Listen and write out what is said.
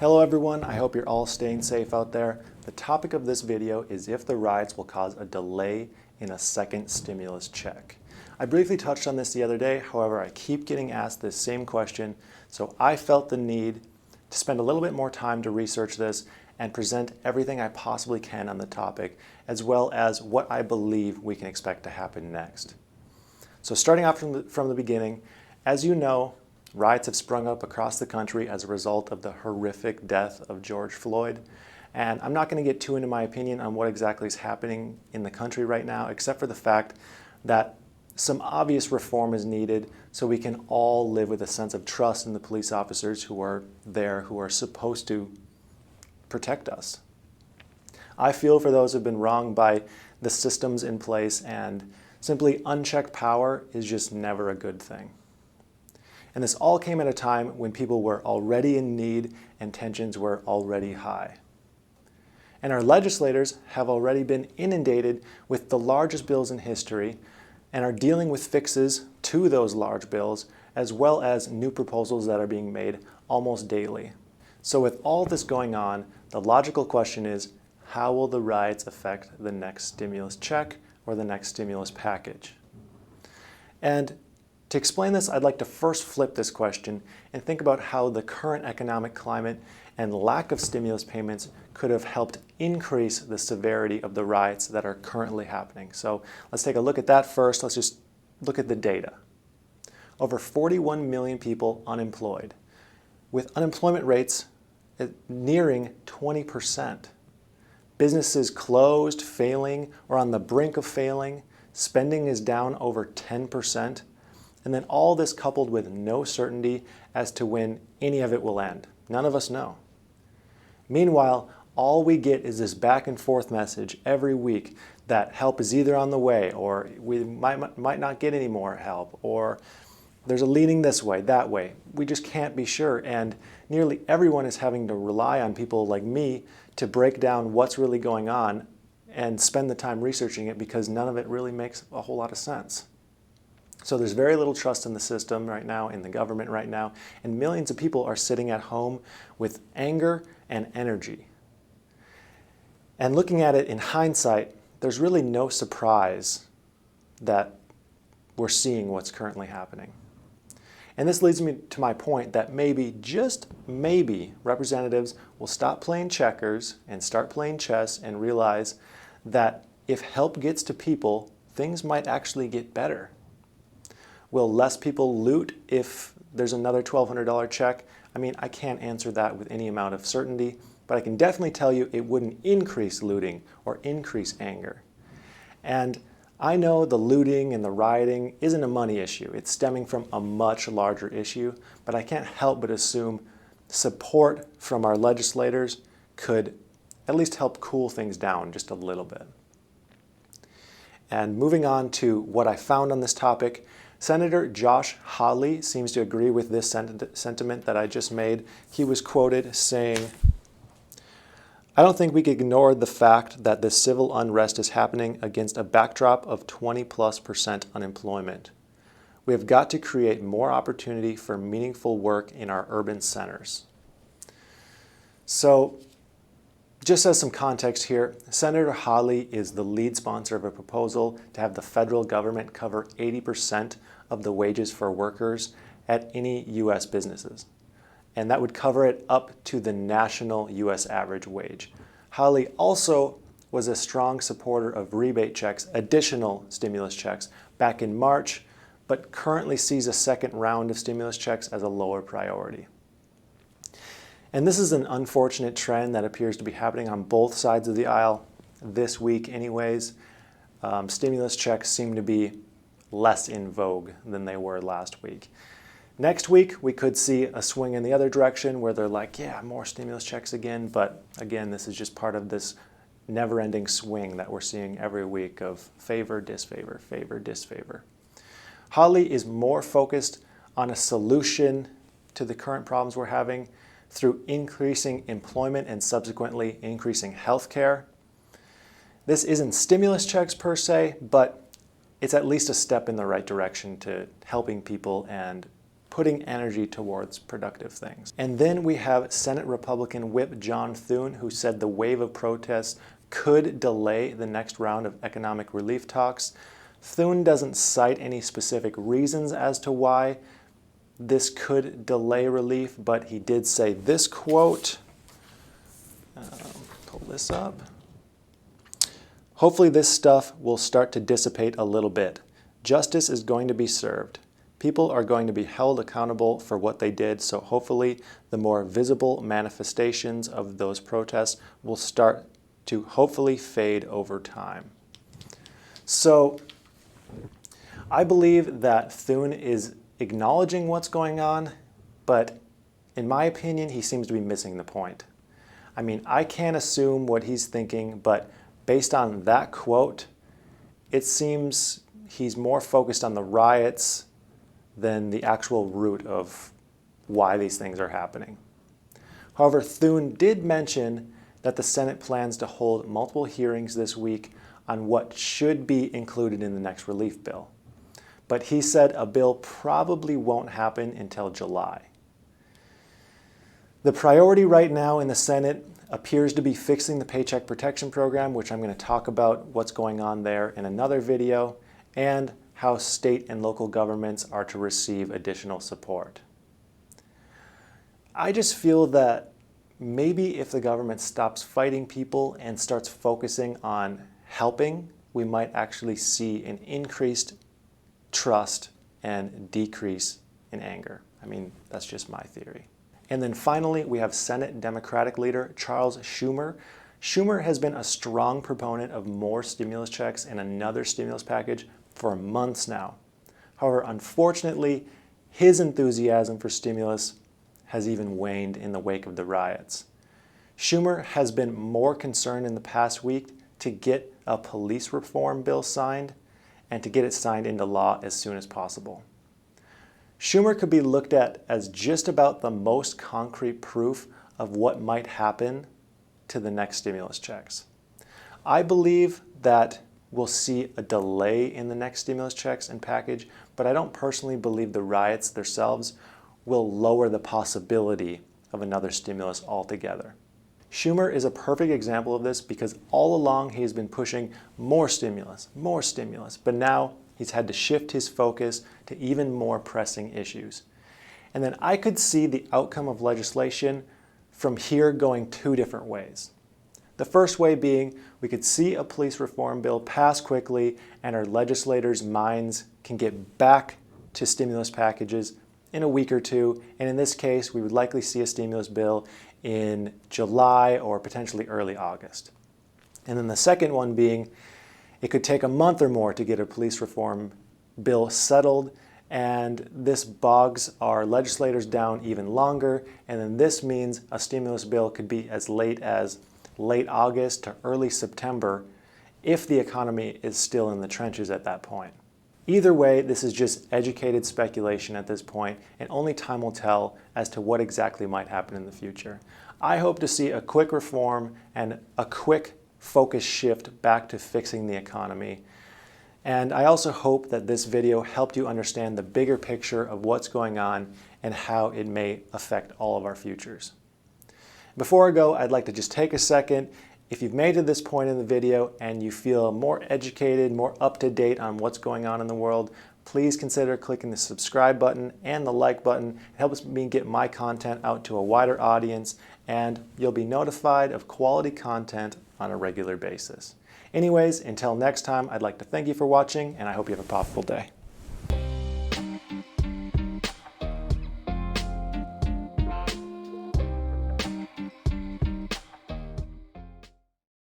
Hello everyone, I hope you're all staying safe out there. The topic of this video is if the riots will cause a delay in a second stimulus check. I briefly touched on this the other day, however I keep getting asked this same question, so I felt the need to spend a little bit more time to research this and present everything I possibly can on the topic, as well as what I believe we can expect to happen next. So starting off from the beginning, as you know, riots have sprung up across the country as a result of the horrific death of George Floyd. And I'm not going to get too into my opinion on what exactly is happening in the country right now, except for the fact that some obvious reform is needed so we can all live with a sense of trust in the police officers who are there, who are supposed to protect us. I feel for those who have been wronged by the systems in place, and simply unchecked power is just never a good thing. And this all came at a time when people were already in need and tensions were already high. And our legislators have already been inundated with the largest bills in history and are dealing with fixes to those large bills, as well as new proposals that are being made almost daily. So with all this going on, the logical question is, how will the riots affect the next stimulus check or the next stimulus package? And to explain this, I'd like to first flip this question and think about how the current economic climate and lack of stimulus payments could have helped increase the severity of the riots that are currently happening. So let's take a look at that first. Let's just look at the data. Over 41 million people unemployed, with unemployment rates nearing 20%. Businesses closed, failing, or on the brink of failing. Spending is down over 10%. And then all this coupled with no certainty as to when any of it will end. None of us know. Meanwhile, all we get is this back and forth message every week that help is either on the way, or we might not get any more help, or there's a leaning this way, that way. We just can't be sure, and nearly everyone is having to rely on people like me to break down what's really going on and spend the time researching it, because none of it really makes a whole lot of sense. So there's very little trust in the system right now, in the government right now, and millions of people are sitting at home with anger and energy. And looking at it in hindsight, there's really no surprise that we're seeing what's currently happening. And this leads me to my point that maybe, just maybe, representatives will stop playing checkers and start playing chess and realize that if help gets to people, things might actually get better. Will less people loot if there's another $1,200 check? I mean, I can't answer that with any amount of certainty, but I can definitely tell you it wouldn't increase looting or increase anger. And I know the looting and the rioting isn't a money issue. It's stemming from a much larger issue, but I can't help but assume support from our legislators could at least help cool things down just a little bit. And moving on to what I found on this topic, Senator Josh Hawley seems to agree with this sentiment that I just made. He was quoted saying, "I don't think we can ignore the fact that this civil unrest is happening against a backdrop of 20+% unemployment. We have got to create more opportunity for meaningful work in our urban centers." So, just as some context here, Senator Hawley is the lead sponsor of a proposal to have the federal government cover 80% of the wages for workers at any U.S. businesses. And that would cover it up to the national U.S. average wage. Hawley also was a strong supporter of rebate checks, additional stimulus checks, back in March, but currently sees a second round of stimulus checks as a lower priority. And this is an unfortunate trend that appears to be happening on both sides of the aisle this week anyways. Stimulus checks seem to be less in vogue than they were last week. Next week, we could see a swing in the other direction where they're like, yeah, more stimulus checks again. But again, this is just part of this never-ending swing that we're seeing every week of favor, disfavor, favor, disfavor. Hawley is more focused on a solution to the current problems we're having through increasing employment and subsequently increasing health care. This isn't stimulus checks per se, but it's at least a step in the right direction to helping people and putting energy towards productive things. And then we have Senate Republican Whip John Thune, who said the wave of protests could delay the next round of economic relief talks. Thune doesn't cite any specific reasons as to why this could delay relief, but he did say this quote. Pull this up. Hopefully this stuff will start to dissipate a little bit. Justice is going to be served. People are going to be held accountable for what they did, so hopefully the more visible manifestations of those protests will start to hopefully fade over time. So I believe that Thune is acknowledging what's going on, but in my opinion, he seems to be missing the point. I mean, I can't assume what he's thinking, but based on that quote, it seems he's more focused on the riots than the actual root of why these things are happening. However, Thune did mention that the Senate plans to hold multiple hearings this week on what should be included in the next relief bill. But he said a bill probably won't happen until July. The priority right now in the Senate appears to be fixing the Paycheck Protection Program, which I'm going to talk about what's going on there in another video, and how state and local governments are to receive additional support. I just feel that maybe if the government stops fighting people and starts focusing on helping, we might actually see an increased trust and decrease in anger. I mean, that's just my theory. And then finally, we have Senate Democratic leader Charles Schumer. Schumer has been a strong proponent of more stimulus checks and another stimulus package for months now. However, unfortunately, his enthusiasm for stimulus has even waned in the wake of the riots. Schumer has been more concerned in the past week to get a police reform bill signed and to get it signed into law as soon as possible. Schumer could be looked at as just about the most concrete proof of what might happen to the next stimulus checks. I believe that we'll see a delay in the next stimulus checks and package, but I don't personally believe the riots themselves will lower the possibility of another stimulus altogether. Schumer is a perfect example of this because all along he has been pushing more stimulus, but now he's had to shift his focus to even more pressing issues. And then I could see the outcome of legislation from here going two different ways. The first way being we could see a police reform bill pass quickly and our legislators' minds can get back to stimulus packages in a week or two. And in this case, we would likely see a stimulus bill in July or potentially early August. And then the second one being it could take a month or more to get a police reform bill settled, and this bogs our legislators down even longer, and then this means a stimulus bill could be as late August to early September if the economy is still in the trenches at that point. Either way, this is just educated speculation at this point, and only time will tell as to what exactly might happen in the future. I hope to see a quick reform and a quick focus shift back to fixing the economy. And I also hope that this video helped you understand the bigger picture of what's going on and how it may affect all of our futures. Before I go, I'd like to just take a second. If you've made it to this point in the video and you feel more educated, more up to date on what's going on in the world, please consider clicking the subscribe button and the like button. It helps me get my content out to a wider audience, and you'll be notified of quality content on a regular basis. Anyways, until next time, I'd like to thank you for watching, and I hope you have a profitable day.